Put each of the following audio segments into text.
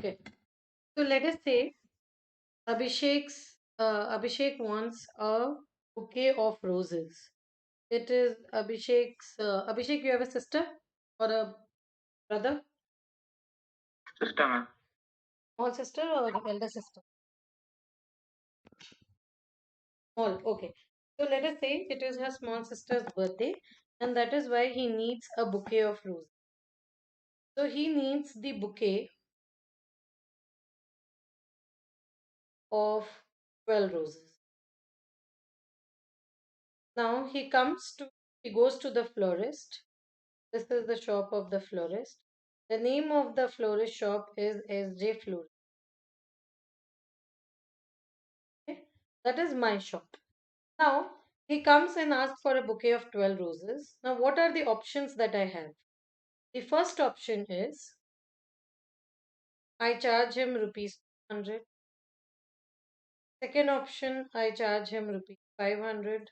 Okay. So let us say Abhishek wants a bouquet of roses. It is Abhishek, you have a sister or a brother? Sister, ma'am. Small sister or elder sister? Small. Okay. So let us say it is her small sister's birthday, and that is why he needs a bouquet of roses. So he needs the bouquet of 12 roses. Now he goes to the florist. This is the shop of the florist. The name of the florist shop is SJ Florist. Okay? That is my shop. Now he comes and asks for a bouquet of 12 roses. Now, what are the options that I have? The first option is I charge him rupees 200. Second option, I charge him rupees 500.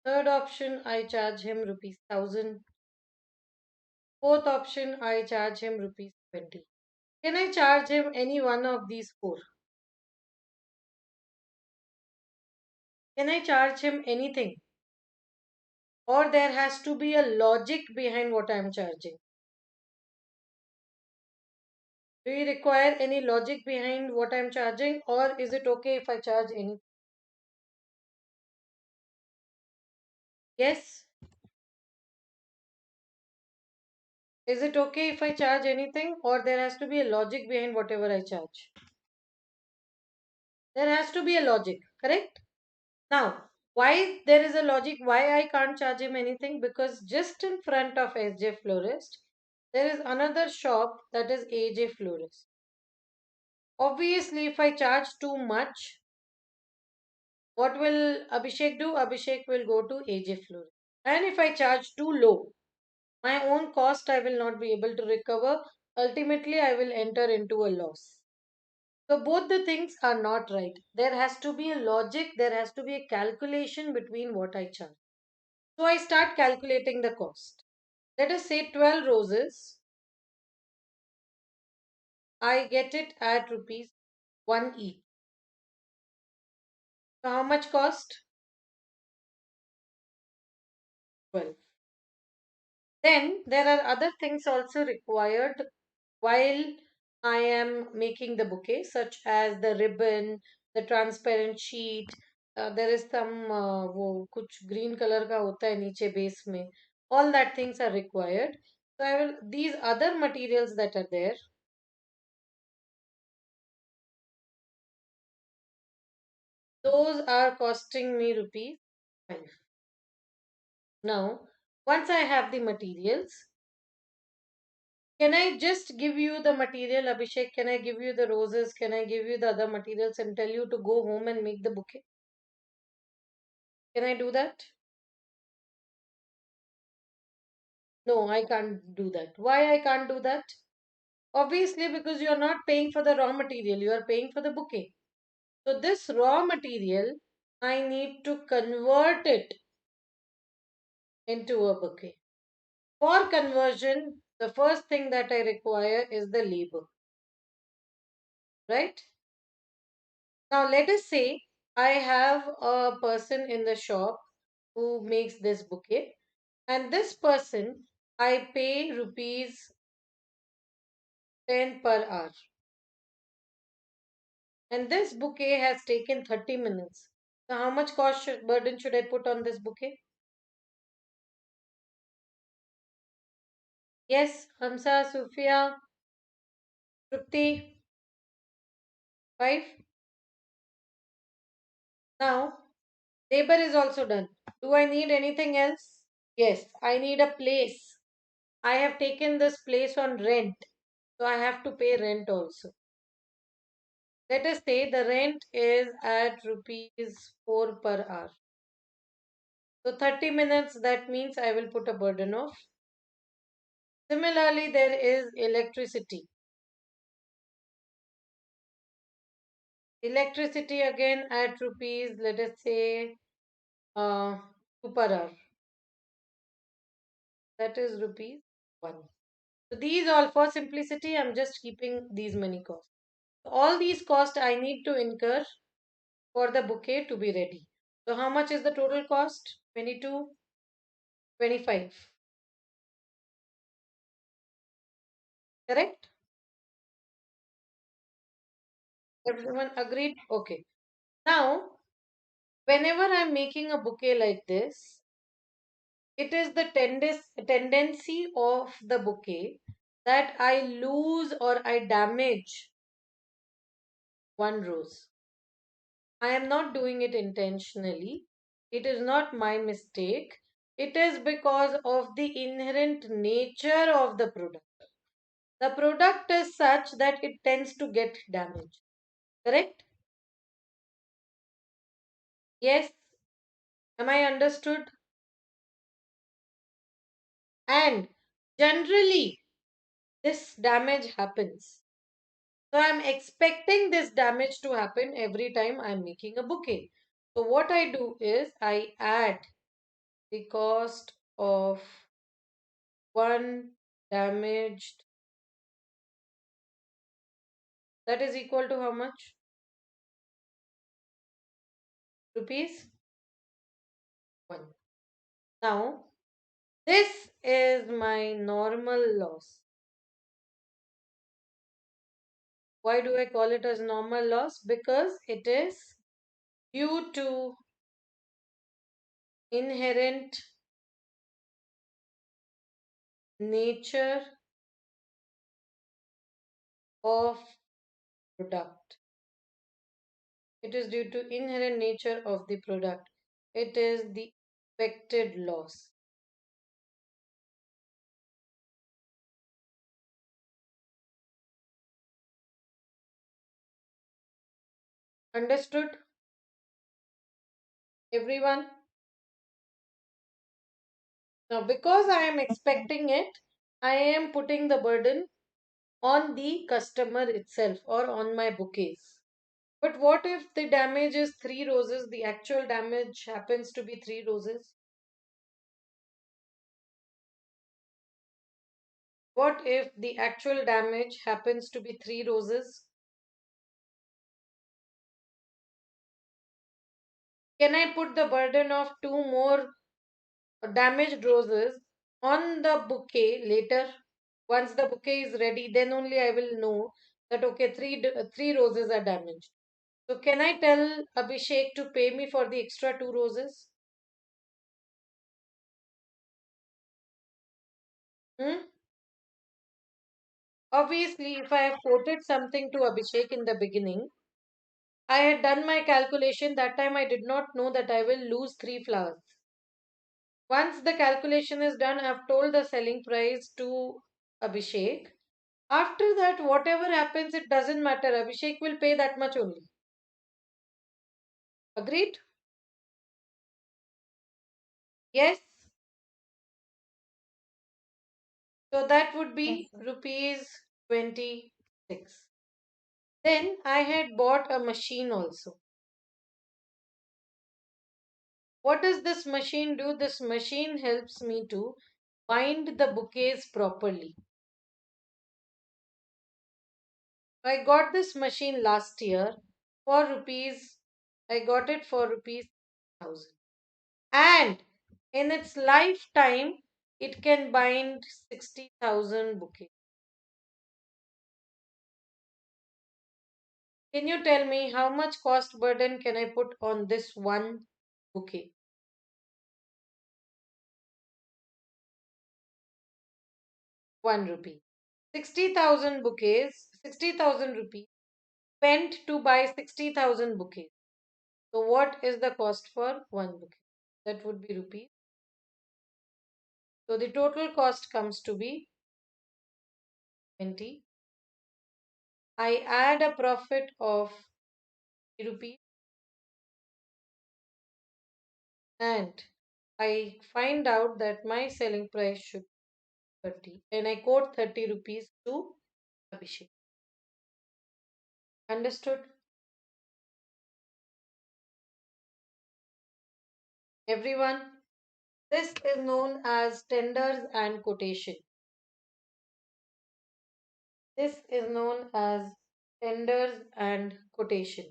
Third option, I charge him rupees 1000. Fourth option, I charge him rupees 20. Can I charge him any one of these four? Can I charge him anything? Or there has to be a logic behind what I'm charging? Do you require any logic behind what I'm charging, or is it okay if I charge any? Yes. Is it okay if I charge anything, or there has to be a logic behind whatever I charge? There has to be a logic, correct? Now, why there is a logic why I can't charge him anything? Because just in front of SJ Florist, there is another shop that is AJ Florist. Obviously, if I charge too much, what will Abhishek do? Abhishek will go to AJ Florist. And if I charge too low, my own cost I will not be able to recover. Ultimately, I will enter into a loss. So, both the things are not right. There has to be a logic, there has to be a calculation between what I charge. So, I start calculating the cost. Let us say 12 roses, I get it at rupees 1 each. So, how much cost? 12. Then there are other things also required while I am making the bouquet, such as the ribbon, the transparent sheet. There is some वो कुछ green color का होता है नीचे base में. All that things are required. So I will these other materials that are there. Those are costing me rupees 5. Now, once I have the materials, can I just give you the material, Abhishek? Can I give you the roses? Can I give you the other materials and tell you to go home and make the bouquet? Can I do that? No, I can't do that. Why I can't do that? Obviously, because you are not paying for the raw material, you are paying for the bouquet. So, this raw material, I need to convert it into a bouquet. For conversion, the first thing that I require is the labor, right? Now, let us say I have a person in the shop who makes this bouquet, and this person I pay rupees 10 per hour. And this bouquet has taken 30 minutes. So, how much burden should I put on this bouquet? Yes, Hamsa, Sufia, Trupti, 5. Now, labor is also done. Do I need anything else? Yes, I need a place. I have taken this place on rent. So, I have to pay rent also. Let us say the rent is at rupees 4 per hour. So, 30 minutes, that means I will put a burden of. Similarly, there is electricity. Electricity again at rupees, let us say, 2 per hour. That is rupees 1. So these all, for simplicity, I'm just keeping these many costs. All these costs I need to incur for the bouquet to be ready. So how much is the total cost? 22, 25. Correct? Everyone agreed? Okay. Now, whenever I'm making a bouquet like this, it is the tendency of the bouquet that I lose or I damage one rose. I am not doing it intentionally. It is not my mistake. It is because of the inherent nature of the product. The product is such that it tends to get damaged. Correct? Yes. Am I understood? And generally, this damage happens. So I'm expecting this damage to happen every time I'm making a bouquet. So what I do is I add the cost of one damaged, that is equal to how much? Rupees 1. Now, this is my normal loss. Why do I call it as normal loss? Because it is due to inherent nature of product. It is due to inherent nature of the product. It is the expected loss. Understood, everyone? Now, because I am expecting it, I am putting the burden on the customer itself or on my bouquets. But what if the damage is three roses? The actual damage happens to be three roses. What if the actual damage happens to be three roses? Can I put the burden of two more damaged roses on the bouquet later? Once the bouquet is ready, then only I will know that okay, three roses are damaged. So can I tell Abhishek to pay me for the extra two roses? Hmm? Obviously, if I have quoted something to Abhishek in the beginning, I had done my calculation. That time I did not know that I will lose three flowers. Once the calculation is done, I have told the selling price to Abhishek. After that, whatever happens, it doesn't matter. Abhishek will pay that much only. Agreed? Yes. So that would be rupees 26. Then I had bought a machine also. What does this machine do? This machine helps me to bind the bouquets properly. I got this machine last year for rupees. I got it for rupees 1000. And in its lifetime, it can bind 60,000 bouquets. Can you tell me how much cost burden can I put on this one bouquet? 1 rupee. 60,000 bouquets, 60,000 rupees spent to buy 60,000 bouquets. So, what is the cost for one bouquet? That would be rupees. So, the total cost comes to be 20. I add a profit of rupees and I find out that my selling price should be 30 and I quote 30 rupees to Abhishek. Understood? Everyone? This is known as tenders and quotation. This is known as tenders and quotation.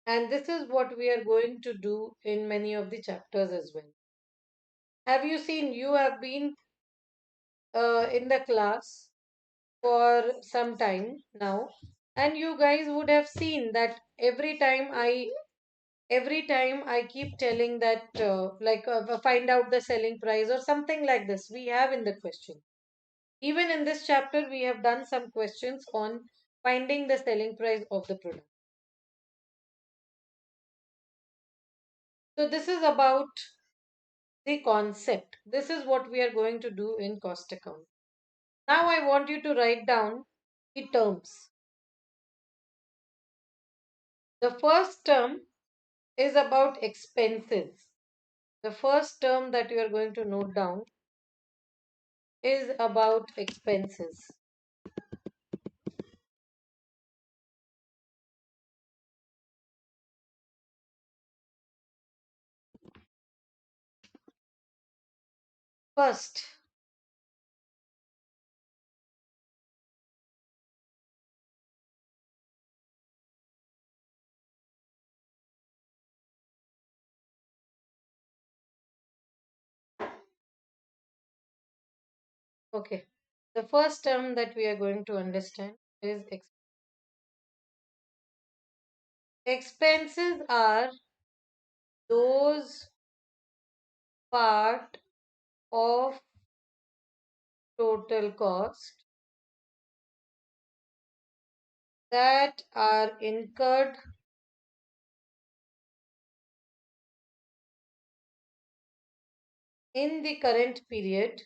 And this is what we are going to do in many of the chapters as well. Have you seen, you have been in the class for some time now, and you guys would have seen that every time I keep telling that find out the selling price or something like this we have in the question. Even in this chapter we have done some questions on finding the selling price of the product. So this is about the concept. This is what we are going to do in cost account. Now I want you to write down the terms. The first term is about expenses. The first term that you are going to note down is about expenses. First, okay, the first term that we are going to understand is expenses are those part of total cost that are incurred in the current period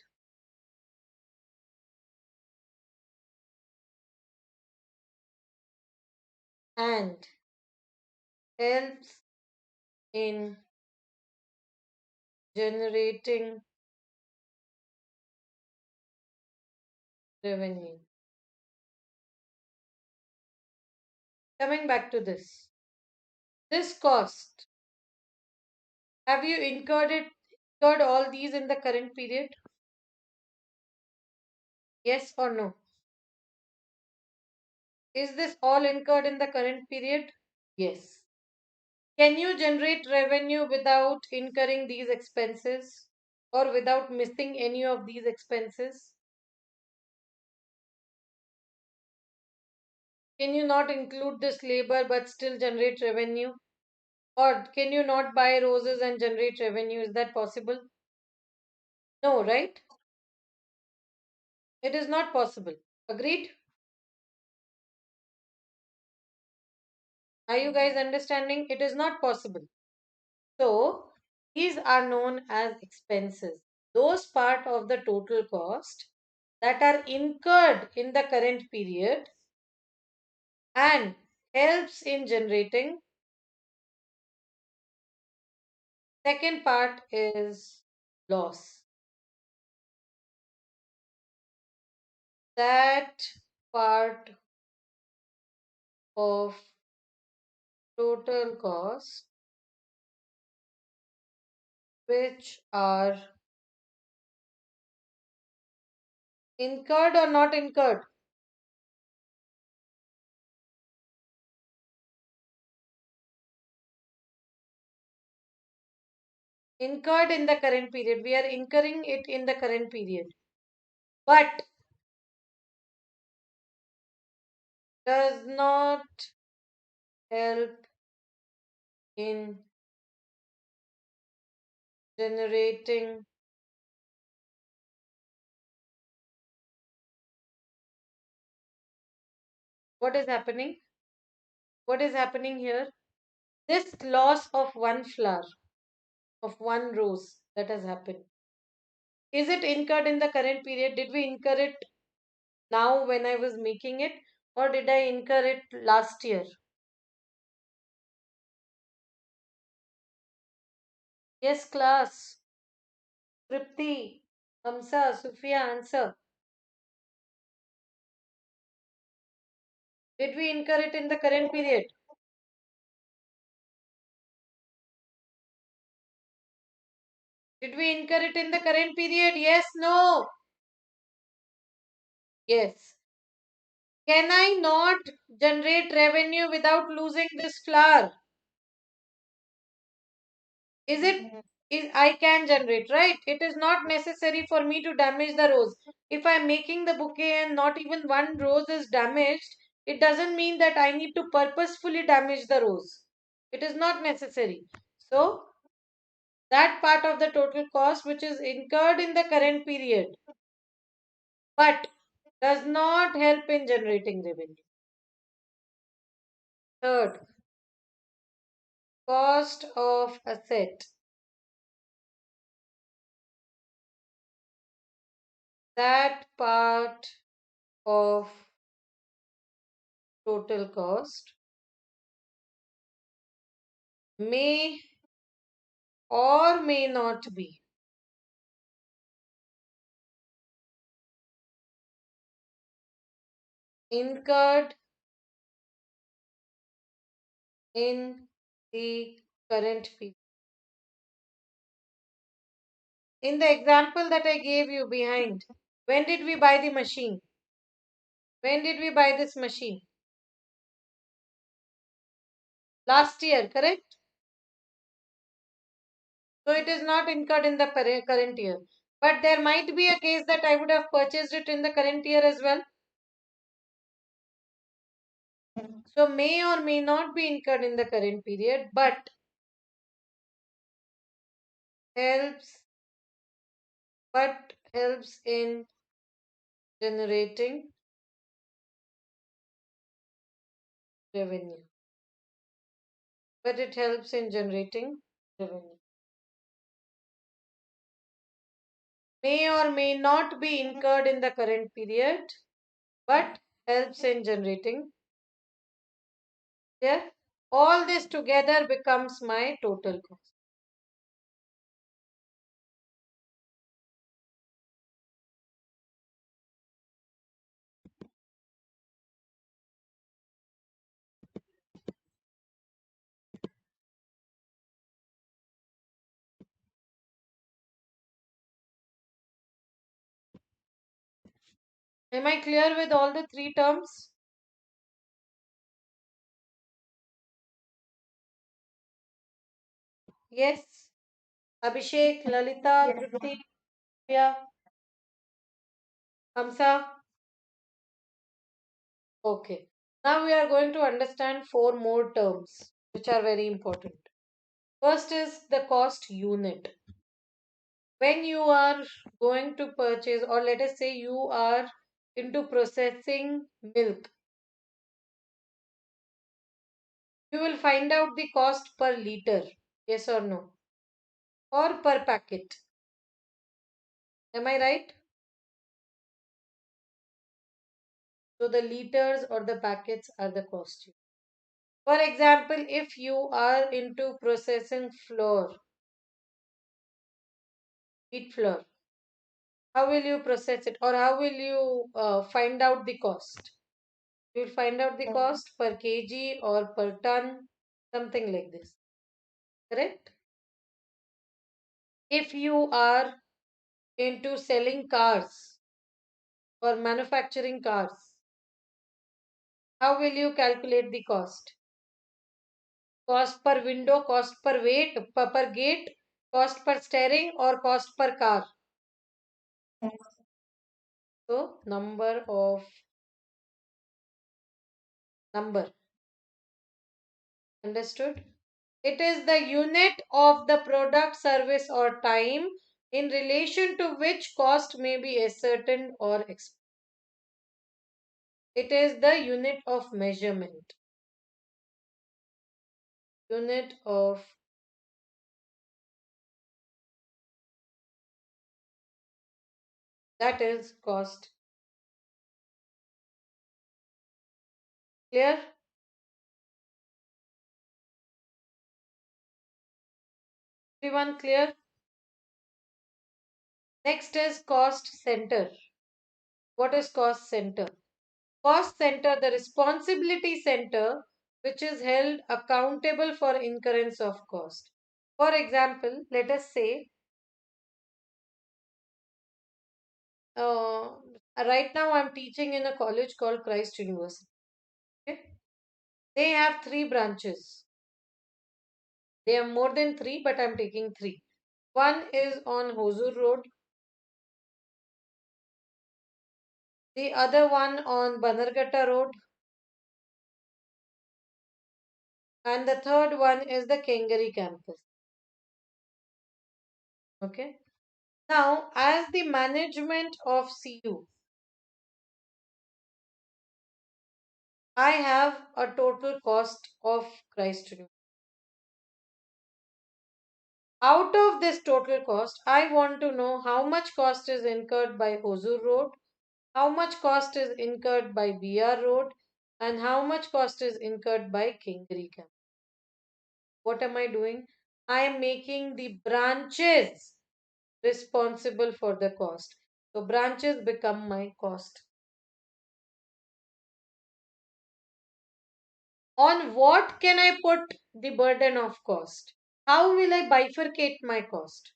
and helps in generating revenue. Coming back to this cost, have you incurred all these in the current period? Yes or no? Is this all incurred in the current period? Yes. Can you generate revenue without incurring these expenses or without missing any of these expenses? Can you not include this labor but still generate revenue? Or can you not buy roses and generate revenue? Is that possible? No, right? It is not possible. Agreed? Are you guys understanding? It is not possible. So, these are known as expenses. Those part of the total cost that are incurred in the current period and helps in generating. Second part is loss. That part of total cost which are incurred or not incurred. Incurred in the current period. We are incurring it in the current period. But does not help in generating what is happening? What is happening here? This loss of one flower, of one rose that has happened. Is it incurred in the current period? Did we incur it now when I was making it, or did I incur it last year? Yes, class. Tripti, Hamsa, Sufia, answer. Did we incur it in the current period? Did we incur it in the current period? Yes, no. Yes. Can I not generate revenue without losing this flower? Is it is I can generate, right? It is not necessary for me to damage the rose. If I'm making the bouquet and not even one rose is damaged, it doesn't mean that I need to purposefully damage the rose. It is not necessary. So that part of the total cost which is incurred in the current period but does not help in generating revenue. Third, cost of asset. That part of total cost may or may not be incurred in the current period. In the example that I gave you behind, when did we buy the machine? When did we buy this machine? Last year, correct? So it is not incurred in the current year. But there might be a case that I would have purchased it in the current year as well. So may or may not be incurred in the current period, but helps helps in generating revenue. But it helps in generating revenue. May or may not be incurred in the current period, but helps in generating. Yeah, all this together becomes my total cost. Am I clear with all the three terms? Yes. Abhishek, Lalita, Tripti, Priya, Hamsa. Okay. Now we are going to understand four more terms which are very important. First is the cost unit. When you are going to purchase, or let us say you are into processing milk, you will find out the cost per liter. Yes or no? Or per packet. Am I right? So the liters or the packets are the cost. For example, if you are into processing flour, wheat flour, how will you process it or how will you find out the cost? You will find out the cost per kg or per ton, something like this. Correct? If you are into selling cars or manufacturing cars, how will you calculate the cost? Cost per window, cost per weight, per gate, cost per steering, or cost per car. So, number. Understood? It is the unit of the product, service, or time in relation to which cost may be ascertained or explained. It is the unit of measurement. Unit of that is cost. Clear? Everyone clear? Next is cost center. What is cost center? Cost center, the responsibility center, which is held accountable for incurrence of cost. For example, let us say uh, right now I'm teaching in a college called Christ University. Okay? They have three branches. They have more than three, but I'm taking three. One is on Hosur Road, the other one on Banarghatta Road, and the third one is the Kengari campus. Okay. Now, as the management of CU, I have a total cost of Christ University. Out of this total cost, I want to know how much cost is incurred by Hosur Road, how much cost is incurred by BR Road, and how much cost is incurred by Kingri Camp. What am I doing? I am making the branches responsible for the cost. So branches become my cost. On what can I put the burden of cost? How will I bifurcate my cost?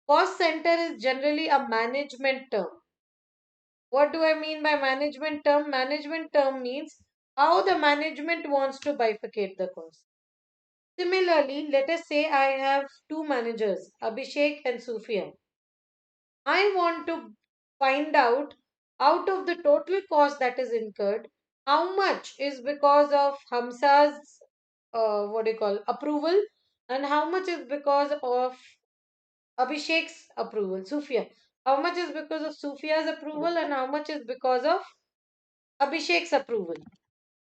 Cost center is generally a management term. What do I mean by management term? Management term means how the management wants to bifurcate the cost. Similarly, let us say I have two managers, Abhishek and Sufia. I want to find out of the total cost that is incurred, how much is because of Hamsa's what do you call approval, and how much is because of Abhishek's approval, Sufia. How much is because of Sufia's approval and how much is because of Abhishek's approval.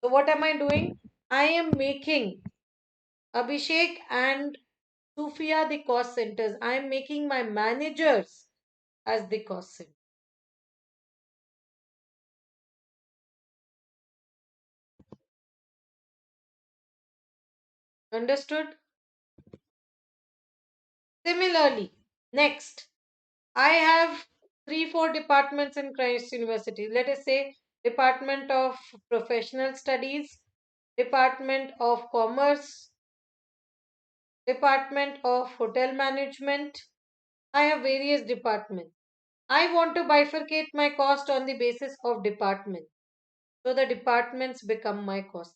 So what am I doing? I am making Abhishek and Sufia the cost centers. I am making my managers as the cost center. Understood? Similarly, next, I have three, four departments in Christ University. Let us say Department of Professional Studies, Department of Commerce, Department of Hotel Management. I have various departments. I want to bifurcate my cost on the basis of department. So the departments become my cost.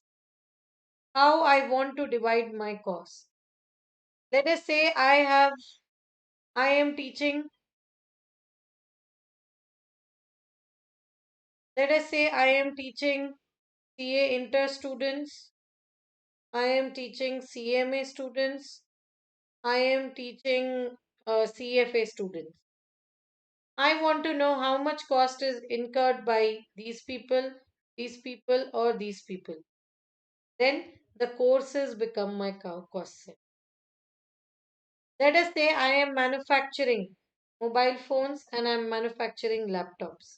How I want to divide my cost. Let us say I am teaching, let us say I am teaching CA inter students, I am teaching CMA students, I am teaching CFA students. I want to know how much cost is incurred by these people, or these people. Then the courses become my cost center. Let us say I am manufacturing mobile phones and I am manufacturing laptops.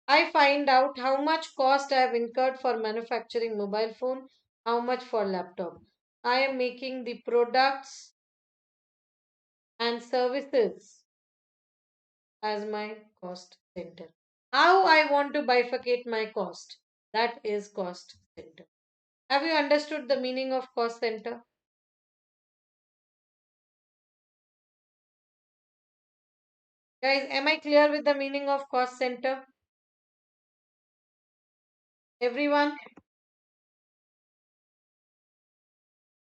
I find out how much cost I have incurred for manufacturing mobile phone, how much for laptop. I am making the products and services as my cost center. How I want to bifurcate my cost, that is cost center. Have you understood the meaning of cost center? Guys, am I clear with the meaning of cost center? Everyone?